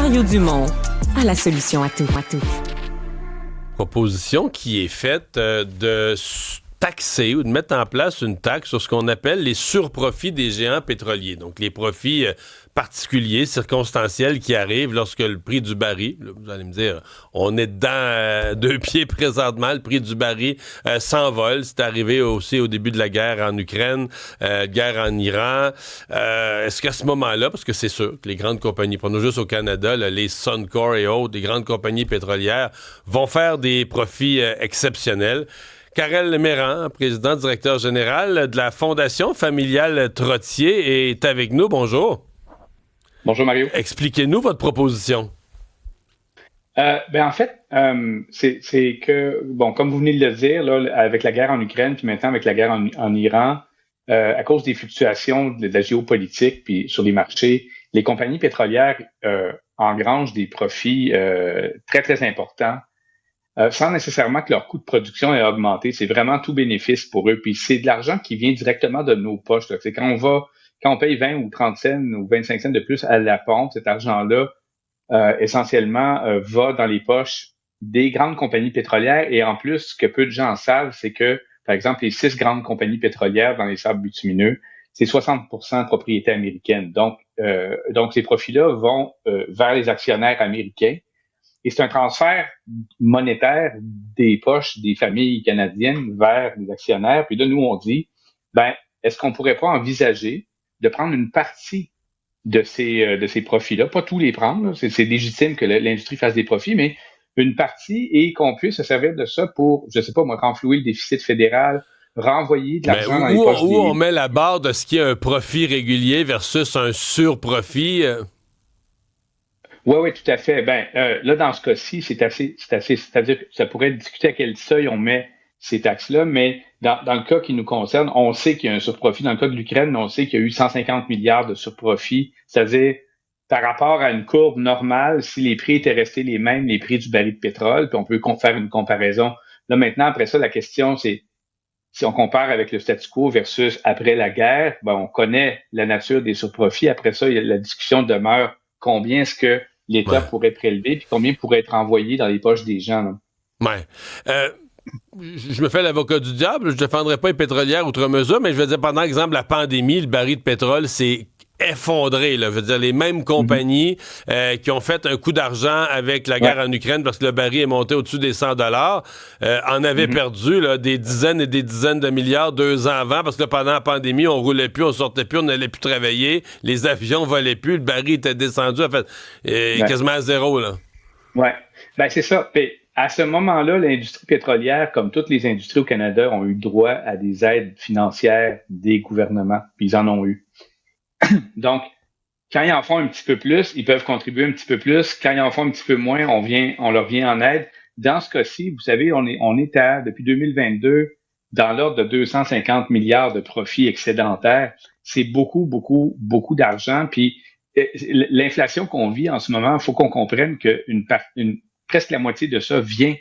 Mario Dumont a la solution à tout. Proposition qui est faite de taxer ou de mettre en place une taxe sur ce qu'on appelle les surprofits des géants pétroliers. Donc, les profits particuliers, circonstanciels qui arrivent lorsque le prix du baril, là, vous allez me dire, on est dedans deux pieds présentement, le prix du baril s'envole. C'est arrivé aussi au début de la guerre en Ukraine, guerre en Iran. Est-ce qu'à ce moment-là, parce que c'est sûr que les grandes compagnies, prenons juste au Canada, là, les Suncor et autres, les grandes compagnies pétrolières vont faire des profits exceptionnels. Karel Méran, président directeur général de la Fondation familiale Trottier, est avec nous. Bonjour. Bonjour Mario. Expliquez-nous votre proposition. En fait, c'est que, bon, comme vous venez de le dire, là, avec la guerre en Ukraine, puis maintenant avec la guerre en Iran, à cause des fluctuations de la géopolitique, puis sur les marchés, les compagnies pétrolières engrangent des profits très, très importants. Sans nécessairement que leur coût de production ait augmenté. C'est vraiment tout bénéfice pour eux. Puis c'est de l'argent qui vient directement de nos poches. Là. C'est quand on paye 20 ou 30 cents ou 25 cents de plus à la pompe, cet argent-là, essentiellement, va dans les poches des grandes compagnies pétrolières. Et en plus, ce que peu de gens savent, c'est que, par exemple, les 6 grandes compagnies pétrolières dans les sables bitumineux, c'est 60% de propriété américaine. Donc ces profits-là vont vers les actionnaires américains. Et c'est un transfert monétaire des poches des familles canadiennes vers les actionnaires. Puis là, nous, on dit, est-ce qu'on pourrait pas envisager de prendre une partie de ces profits-là, pas tous les prendre, là, c'est légitime que l'industrie fasse des profits, mais une partie et qu'on puisse se servir de ça pour, je sais pas moi, renflouer le déficit fédéral, renvoyer de l'argent dans les poches où on met la barre de ce qui est un profit régulier versus un surprofit. Oui, tout à fait. Là, dans ce cas-ci, c'est-à-dire que ça pourrait discuter à quel seuil on met ces taxes-là, mais dans le cas qui nous concerne, on sait qu'il y a un surprofit. Dans le cas de l'Ukraine, on sait qu'il y a eu 150 milliards de surprofit, c'est-à-dire par rapport à une courbe normale, si les prix étaient restés les mêmes, les prix du baril de pétrole, puis on peut faire une comparaison. Là, maintenant, après ça, la question, c'est si on compare avec le statu quo versus après la guerre, on connaît la nature des surprofits. Après ça, la discussion demeure combien est-ce que l'État pourrait prélever, puis combien pourrait être envoyé dans les poches des gens. Là. Ouais. Je me fais l'avocat du diable, je ne défendrai pas les pétrolières outre mesure, mais je veux dire, pendant exemple la pandémie, le baril de pétrole s'est effondré. Là. Je veux dire, les mêmes compagnies qui ont fait un coup d'argent avec la guerre en Ukraine parce que le baril est monté au-dessus des 100 en avaient perdu là, des dizaines et des dizaines de milliards 2 ans avant parce que là, pendant la pandémie, on roulait plus, on sortait plus, on n'allait plus travailler, les avions volaient plus, le baril était descendu en fait, quasiment à zéro. Là. Ouais, c'est ça. Puis, à ce moment-là, l'industrie pétrolière, comme toutes les industries au Canada, ont eu droit à des aides financières des gouvernements, puis ils en ont eu. Donc, quand ils en font un petit peu plus, ils peuvent contribuer un petit peu plus. Quand ils en font un petit peu moins, on leur vient en aide. Dans ce cas-ci, vous savez, on est depuis 2022, dans l'ordre de 250 milliards de profits excédentaires. C'est beaucoup, beaucoup, beaucoup d'argent. Puis, l'inflation qu'on vit en ce moment, il faut qu'on comprenne que presque la moitié de ça vient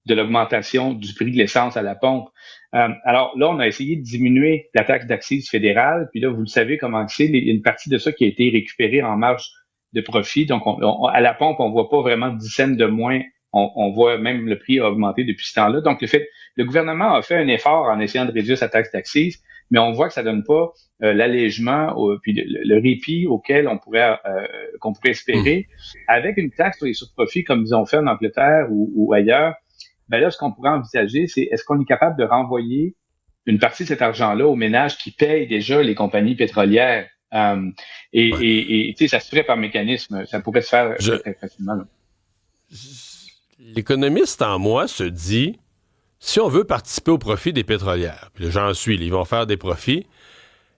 de l'augmentation du prix de l'essence à la pompe. Alors là, on a essayé de diminuer la taxe d'accise fédérale, puis là, vous le savez comment c'est, il y a une partie de ça qui a été récupérée en marge de profit. Donc, à la pompe, on voit pas vraiment 10 cents de moins. On voit même le prix a augmenté depuis ce temps-là. Donc, le gouvernement a fait un effort en essayant de réduire sa taxe d'accise, mais on voit que ça donne pas l'allègement, puis le répit auquel qu'on pourrait espérer. Avec une taxe sur les surprofits, comme ils ont fait en Angleterre ou ailleurs, là, ce qu'on pourrait envisager, c'est est-ce qu'on est capable de renvoyer une partie de cet argent-là aux ménages qui payent déjà les compagnies pétrolières. Et tu sais, ça se ferait par mécanisme. Ça pourrait se faire très facilement. Là. L'économiste en moi se dit, si on veut participer au profit des pétrolières, puis j'en suis, ils vont faire des profits,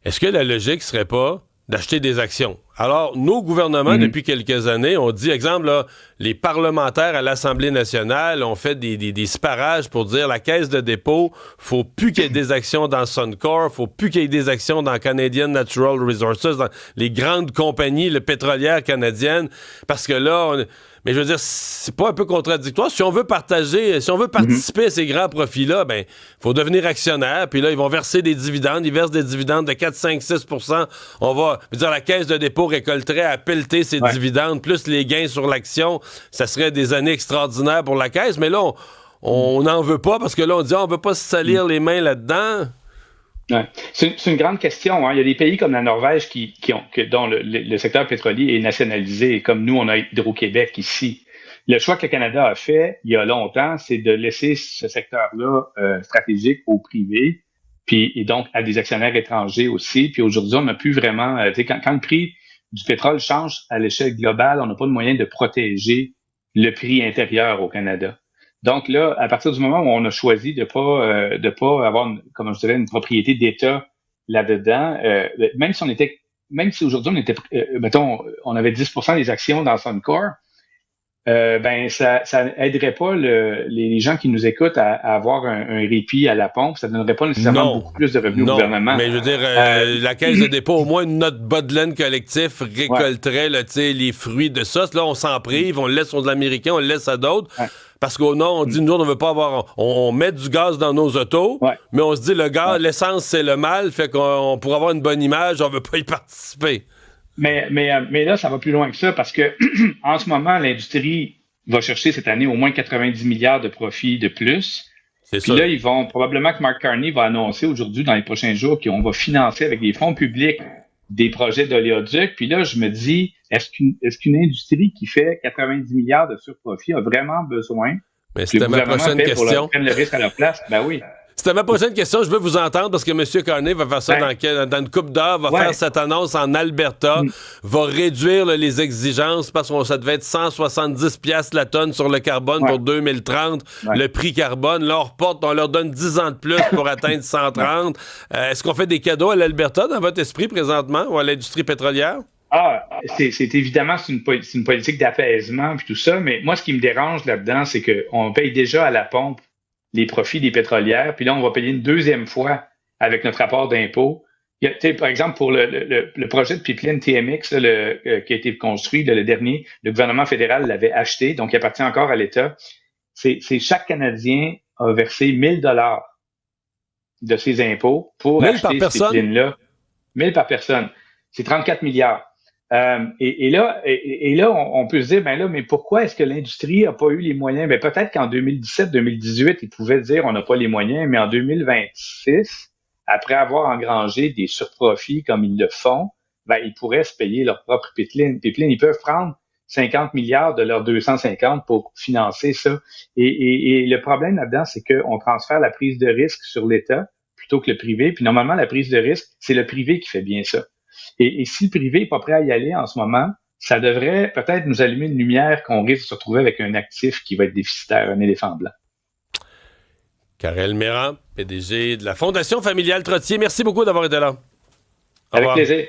est-ce que la logique serait pas d'acheter des actions? Alors, nos gouvernements, depuis quelques années, ont dit, exemple, là, les parlementaires à l'Assemblée nationale ont fait des sparages pour dire la caisse de dépôt, faut plus qu'il y ait des actions dans Suncor, faut plus qu'il y ait des actions dans Canadian Natural Resources, dans les grandes compagnies pétrolières canadiennes, parce que là, mais je veux dire, c'est pas un peu contradictoire. Si on veut participer à ces grands profits-là, il faut devenir actionnaire. Puis là, ils vont verser des dividendes. Ils versent des dividendes de 4, 5, 6 %. On va dire la caisse de dépôt dépôt récolterait à pelleter ses dividendes, plus les gains sur l'action, ça serait des années extraordinaires pour la Caisse. Mais là, on n'en veut pas parce que là, on dit on ne veut pas se salir les mains là-dedans. Ouais. C'est une grande question. Hein. Il y a des pays comme la Norvège dont le secteur pétrolier est nationalisé, comme nous, on a Hydro-Québec ici. Le choix que le Canada a fait il y a longtemps, c'est de laisser ce secteur-là stratégique au privé, et donc à des actionnaires étrangers aussi. Puis aujourd'hui, on n'a plus vraiment... quand le prix du pétrole change à l'échelle globale, on n'a pas de moyen de protéger le prix intérieur au Canada. Donc là, à partir du moment où on a choisi de pas avoir, une propriété d'État là-dedans, même si aujourd'hui on était, on avait 10% des actions dans Suncor, ça aiderait pas les gens qui nous écoutent à avoir un répit à la pompe. Ça donnerait pas nécessairement beaucoup plus de revenus au gouvernement. Mais je veux dire, la Caisse de dépôt, au moins notre bas de laine collectif récolterait les fruits de ça. Là, on s'en prive, on le laisse aux Américains, on le laisse à d'autres. Ouais. Parce qu'au nord, on dit, nous, on veut pas avoir... On met du gaz dans nos autos, mais on se dit, le gaz, l'essence, c'est le mal, fait qu'on pour avoir une bonne image, on veut pas y participer. Mais là, ça va plus loin que ça parce que en ce moment, l'industrie va chercher cette année au moins 90 milliards de profits de plus. Puis là, probablement que Mark Carney va annoncer aujourd'hui, dans les prochains jours, qu'on va financer avec des fonds publics des projets d'oléoduc. Puis là, je me dis, est-ce qu'une industrie qui fait 90 milliards de surprofit a vraiment besoin que le gouvernement prenne le risque à leur place? Ben oui. C'était ma prochaine question. Je veux vous entendre parce que M. Carney va faire ça dans une couple d'heures, va faire cette annonce en Alberta, va réduire les exigences parce que ça devait être 170$ la tonne sur le carbone pour 2030, le prix carbone. Là, on leur donne 10 ans de plus pour atteindre 130. Est-ce qu'on fait des cadeaux à l'Alberta dans votre esprit présentement ou à l'industrie pétrolière? C'est évidemment, c'est une politique d'apaisement puis tout ça, mais moi, ce qui me dérange là-dedans, c'est qu'on paye déjà à la pompe les profits des pétrolières, puis là, on va payer une deuxième fois avec notre rapport d'impôt. Par exemple, pour le projet de pipeline TMX qui a été construit, le dernier, le gouvernement fédéral l'avait acheté, donc il appartient encore à l'État. C'est chaque Canadien a versé 1 000 $ de ses impôts pour acheter ce pipeline-là. 1 000 par personne. C'est 34 milliards. Et là, on peut se dire, mais pourquoi est-ce que l'industrie n'a pas eu les moyens? Peut-être qu'en 2017-2018, ils pouvaient dire on n'a pas les moyens, mais en 2026, après avoir engrangé des surprofits comme ils le font, ils pourraient se payer leur propre pipeline. Ils peuvent prendre 50 milliards de leurs 250 pour financer ça. Et le problème là-dedans, c'est qu'on transfère la prise de risque sur l'État plutôt que le privé. Puis normalement, la prise de risque, c'est le privé qui fait bien ça. Et si le privé n'est pas prêt à y aller en ce moment, ça devrait peut-être nous allumer une lumière qu'on risque de se retrouver avec un actif qui va être déficitaire, un éléphant blanc. Karel Méran, PDG de la Fondation familiale Trottier. Merci beaucoup d'avoir été là. Avec plaisir.